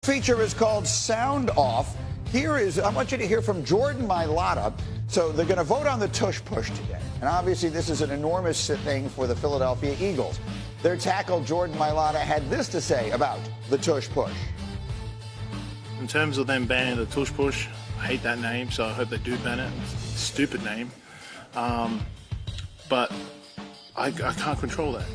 Feature is called Sound Off. I want you to hear from Jordan Mailata. So they're going to vote on the tush push today. And obviously this is an enormous thing for the Philadelphia Eagles. Their tackle, Jordan Mailata, had this to say about the tush push. In terms of them banning the tush push, I hate that name, so I hope they do ban it. It's a stupid name. But I can't control that.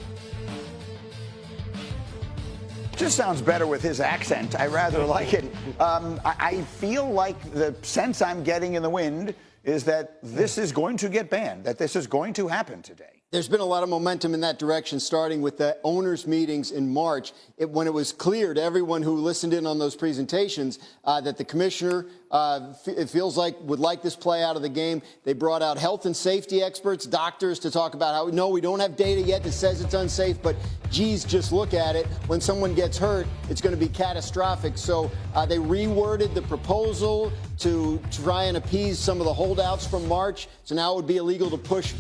Just sounds better with his accent. I rather like it. I feel like the sense I'm getting in the wind is that this is going to get banned, that this is going to happen today. There's been a lot of momentum in that direction, starting with the owners' meetings in March, when it was clear to everyone who listened in on those presentations that the commissioner, it feels like, would like this play out of the game. They brought out health and safety experts, doctors, to talk about how, no, we don't have data yet that says it's unsafe, but geez, just look at it. When someone gets hurt, it's going to be catastrophic. So they reworded the proposal to try and appease some of the holdouts from March. So now it would be illegal to push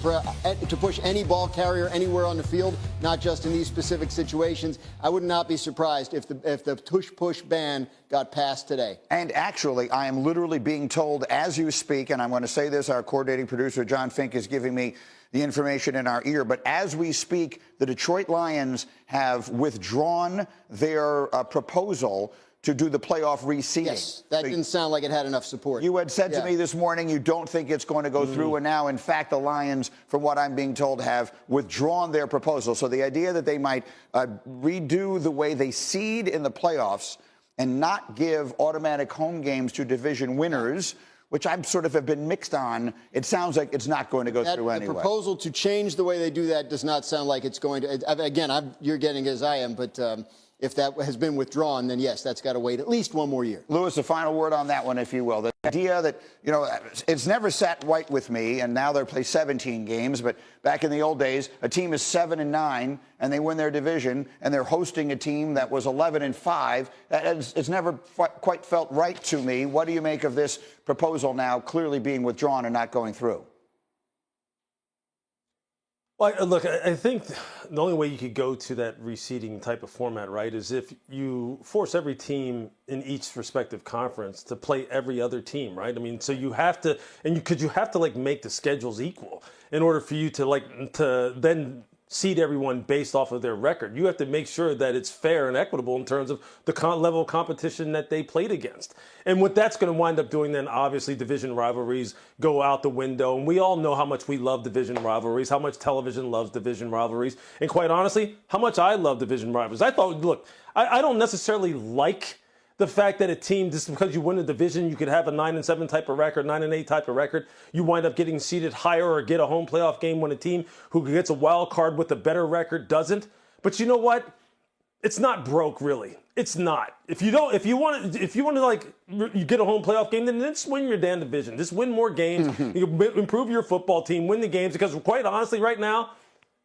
any ball carrier anywhere on the field, not just in these specific situations. I would not be surprised if the tush-push ban got passed today. And actually, I am literally being told as you speak, and I'm going to say this, our coordinating producer, John Fink, is giving me the information in our ear, but as we speak, the Detroit Lions have withdrawn their proposal to do the playoff reseeding. Yes, that didn't sound like it had enough support. You had said to me this morning you don't think it's going to go through, and now, in fact, the Lions, from what I'm being told, have withdrawn their proposal. So the idea that they might redo the way they seed in the playoffs and not give automatic home games to division winners, which I sort of have been mixed on, it sounds like it's not going to go through anyway. The proposal to change the way they do that does not sound like it's going to. Again, you're getting it as I am, but if that has been withdrawn, then yes, that's got to wait at least one more year. Lewis, a final word on that one, if you will. The idea that, you know, it's never sat right with me, and now they play 17 games, but back in the old days, a team is 7-9, and they win their division, and they're hosting a team that was 11-5. It's never quite felt right to me. What do you make of this proposal now clearly being withdrawn and not going through? Well, look, I think the only way you could go to that reseeding type of format, right, is if you force every team in each respective conference to play every other team, right? I mean, so you have to, because you have to like make the schedules equal in order for you to then seed everyone based off of their record. You have to make sure that it's fair and equitable in terms of the level of competition that they played against. And what that's going to wind up doing then, obviously, division rivalries go out the window. And we all know how much we love division rivalries, how much television loves division rivalries, and quite honestly, how much I love division rivalries. I thought, look, I don't necessarily like the fact that a team, just because you win a division, you could have a 9-7 type of record, 9-8 type of record. You wind up getting seeded higher or get a home playoff game when a team who gets a wild card with a better record doesn't. But you know what? It's not broke, really. It's not. If you want to like you get a home playoff game, then just win your damn division. Just win more games. You improve your football team, win the games. Because quite honestly, right now,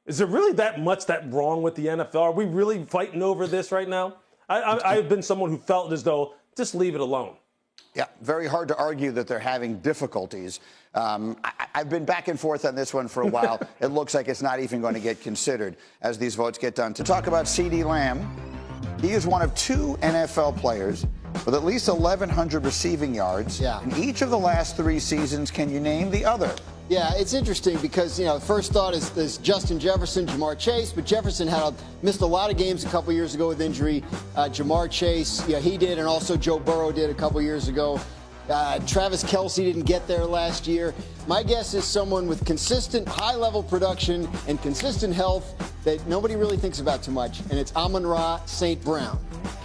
is there really that much that wrong with the NFL? Are we really fighting over this right now? I've been someone who felt as though just leave it alone. Yeah, very hard to argue that they're having difficulties. I've been back and forth on this one for a while. It looks like it's not even going to get considered as these votes get done. To talk about CeeDee Lamb, he is one of 2 NFL players with at least 1,100 receiving yards. Yeah. In each of the last 3 seasons, can you name the other? Yeah, it's interesting because, you know, first thought is Justin Jefferson, Jamar Chase, but Jefferson missed a lot of games a couple years ago with injury. Jamar Chase, yeah, he did, and also Joe Burrow did a couple years ago. Travis Kelce didn't get there last year. My guess is someone with consistent high-level production and consistent health that nobody really thinks about too much, and it's Amon-Ra St. Brown.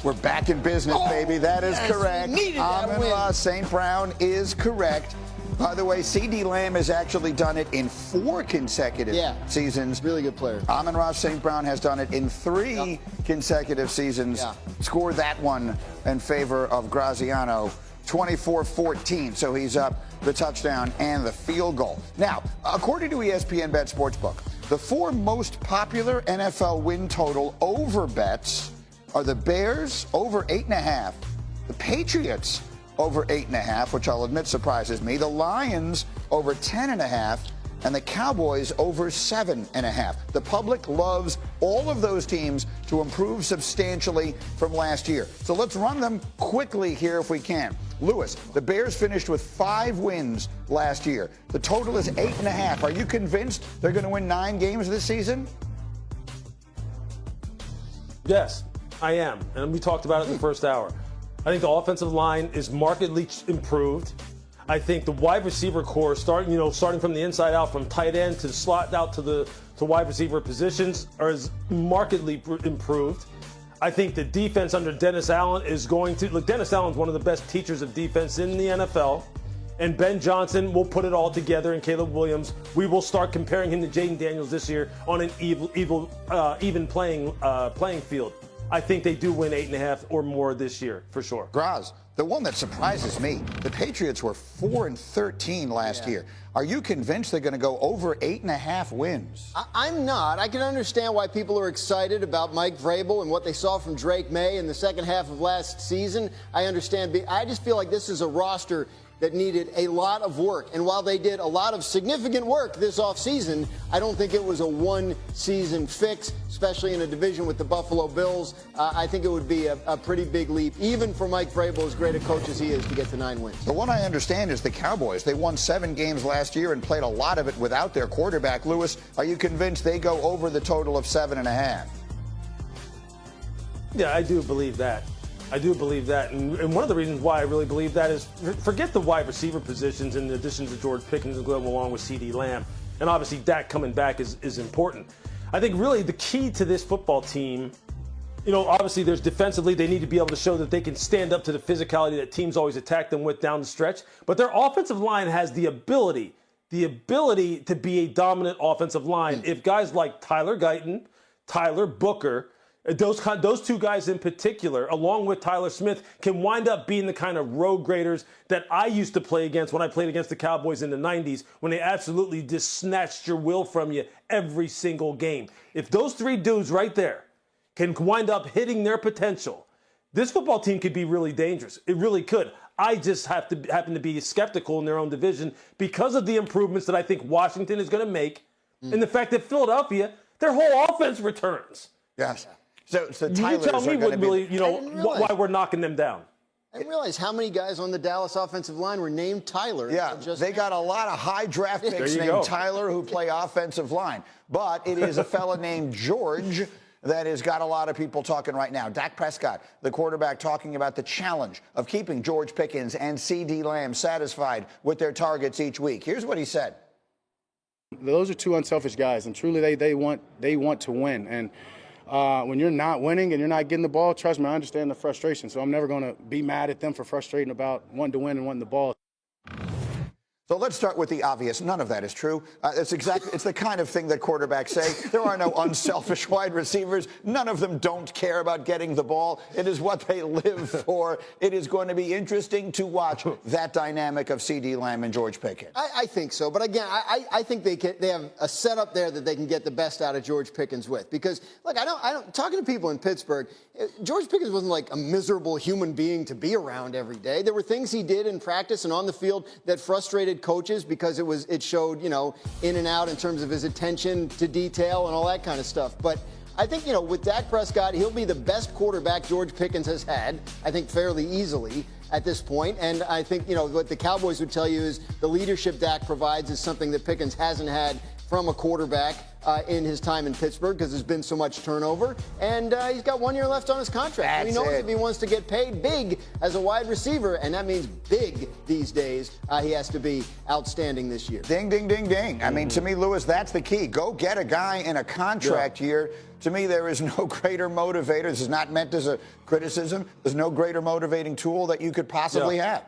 We're back in business, baby. That is correct. Amon-Ra St. Brown is correct. By the way, CeeDee Lamb has actually done it in 4 consecutive seasons. Really good player. Amon-Ra St. Brown has done it in 3 consecutive seasons. Scored that one in favor of Graziano, 24-14. So he's up the touchdown and the field goal. Now, according to ESPN Bet Sportsbook, the 4 most popular NFL win total over bets are the Bears over 8.5, the Patriots over 8.5, which I'll admit surprises me, the Lions over 10.5, and the Cowboys over 7.5. The public loves all of those teams to improve substantially from last year. So let's run them quickly here if we can. Lewis, the Bears finished with 5 wins last year. The total is 8.5. Are you convinced they're going to win 9 games this season? Yes, I am. And we talked about it in the first hour. I think the offensive line is markedly improved. I think the wide receiver core, starting from the inside out, from tight end to slot out to wide receiver positions, is markedly improved. I think the defense under Dennis Allen is going to look. Dennis Allen's one of the best teachers of defense in the NFL, and Ben Johnson will put it all together. And Caleb Williams, we will start comparing him to Jaden Daniels this year on an even playing field. I think they do win 8.5 or more this year for sure. Graz, the one that surprises me, the Patriots were 4-13 last year. Are you convinced they're going to go over 8.5 wins? I'm not. I can understand why people are excited about Mike Vrabel and what they saw from Drake May in the second half of last season. I understand. I just feel like this is a roster that needed a lot of work. And while they did a lot of significant work this offseason, I don't think it was a one-season fix, especially in a division with the Buffalo Bills. I think it would be a pretty big leap, even for Mike Vrabel, as great a coach as he is, to get to 9 wins. The one I understand is the Cowboys. They won 7 games last year and played a lot of it without their quarterback. Lewis, are you convinced they go over the total of 7.5? Yeah, I do believe that. And one of the reasons why I really believe that is, forget the wide receiver positions in addition to George Pickens and Glenn along with CeeDee Lamb. And obviously Dak coming back is important. I think really the key to this football team, obviously there's defensively, they need to be able to show that they can stand up to the physicality that teams always attack them with down the stretch. But their offensive line has the ability to be a dominant offensive line. If guys like Tyler Guyton, Tyler Booker, those 2 guys in particular, along with Tyler Smith, can wind up being the kind of road graders that I used to play against when I played against the Cowboys in the 90s, when they absolutely just snatched your will from you every single game. If those 3 dudes right there can wind up hitting their potential, this football team could be really dangerous. It really could. I just happen to be skeptical in their own division because of the improvements that I think Washington is going to make, and the fact that Philadelphia, their whole offense returns. Yes. So you tell me what really, why we're knocking them down. I didn't realize how many guys on the Dallas offensive line were named Tyler. Yeah, they got a lot of high draft picks named Tyler who play offensive line. But it is a fella named George that has got a lot of people talking right now. Dak Prescott, the quarterback, talking about the challenge of keeping George Pickens and CeeDee Lamb satisfied with their targets each week. Here's what he said. Those are 2 unselfish guys, and truly they want to win. And when you're not winning and you're not getting the ball, trust me, I understand the frustration. So I'm never going to be mad at them for frustrating about wanting to win and wanting the ball. So let's start with the obvious. None of that is true. It's the kind of thing that quarterbacks say. There are no unselfish wide receivers. None of them don't care about getting the ball. It is what they live for. It is going to be interesting to watch that dynamic of CeeDee Lamb and George Pickens. I think so. But again, I think they have a setup there that they can get the best out of George Pickens with. Because, look, I don't talking to people in Pittsburgh, George Pickens wasn't like a miserable human being to be around every day. There were things he did in practice and on the field that frustrated coaches because it showed, in and out in terms of his attention to detail and all that kind of stuff. But I think, with Dak Prescott, he'll be the best quarterback George Pickens has had, I think fairly easily at this point. And I think, what the Cowboys would tell you is the leadership Dak provides is something that Pickens hasn't had from a quarterback in his time in Pittsburgh because there's been so much turnover. And he's got 1 year left on his contract. He knows if he wants to get paid big as a wide receiver, and that means big these days, he has to be outstanding this year. Ding, ding, ding, ding. I mean, to me, Lewis, that's the key. Go get a guy in a contract year. To me, there is no greater motivator. This is not meant as a criticism. There's no greater motivating tool that you could possibly have.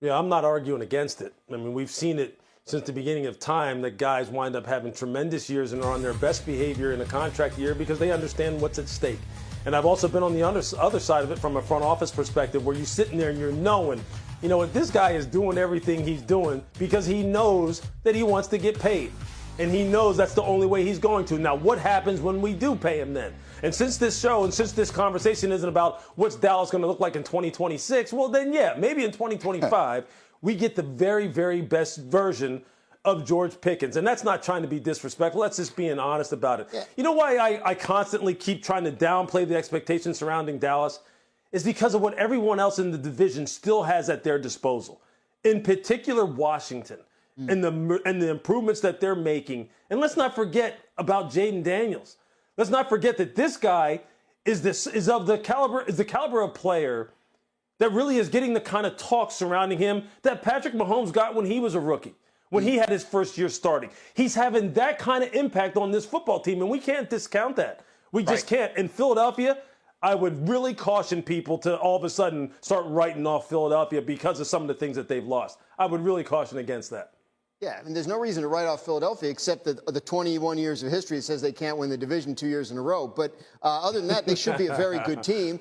Yeah, I'm not arguing against it. I mean, we've seen it since the beginning of time that guys wind up having tremendous years and are on their best behavior in a contract year because they understand what's at stake. And I've also been on the other side of it from a front office perspective where you're sitting there and you're knowing, what, this guy is doing everything he's doing because he knows that he wants to get paid. And he knows that's the only way he's going to. Now, what happens when we do pay him then? And since this show and since this conversation isn't about what's Dallas going to look like in 2026, well, then, yeah, maybe in 2025, we get the very, very best version of George Pickens. And that's not trying to be disrespectful. That's just being honest about it. Yeah. You know why I constantly keep trying to downplay the expectations surrounding Dallas? Is because of what everyone else in the division still has at their disposal. In particular, Washington and the improvements that they're making. And let's not forget about Jaden Daniels. Let's not forget that this guy is the caliber of player that really is getting the kind of talk surrounding him that Patrick Mahomes got when he was a rookie, when he had his first year starting. He's having that kind of impact on this football team, and we can't discount that. We just can't. In Philadelphia, I would really caution people to all of a sudden start writing off Philadelphia because of some of the things that they've lost. I would really caution against that. Yeah, I mean, there's no reason to write off Philadelphia except the 21 years of history that says they can't win the division 2 years in a row. But other than that, they should be a very good team.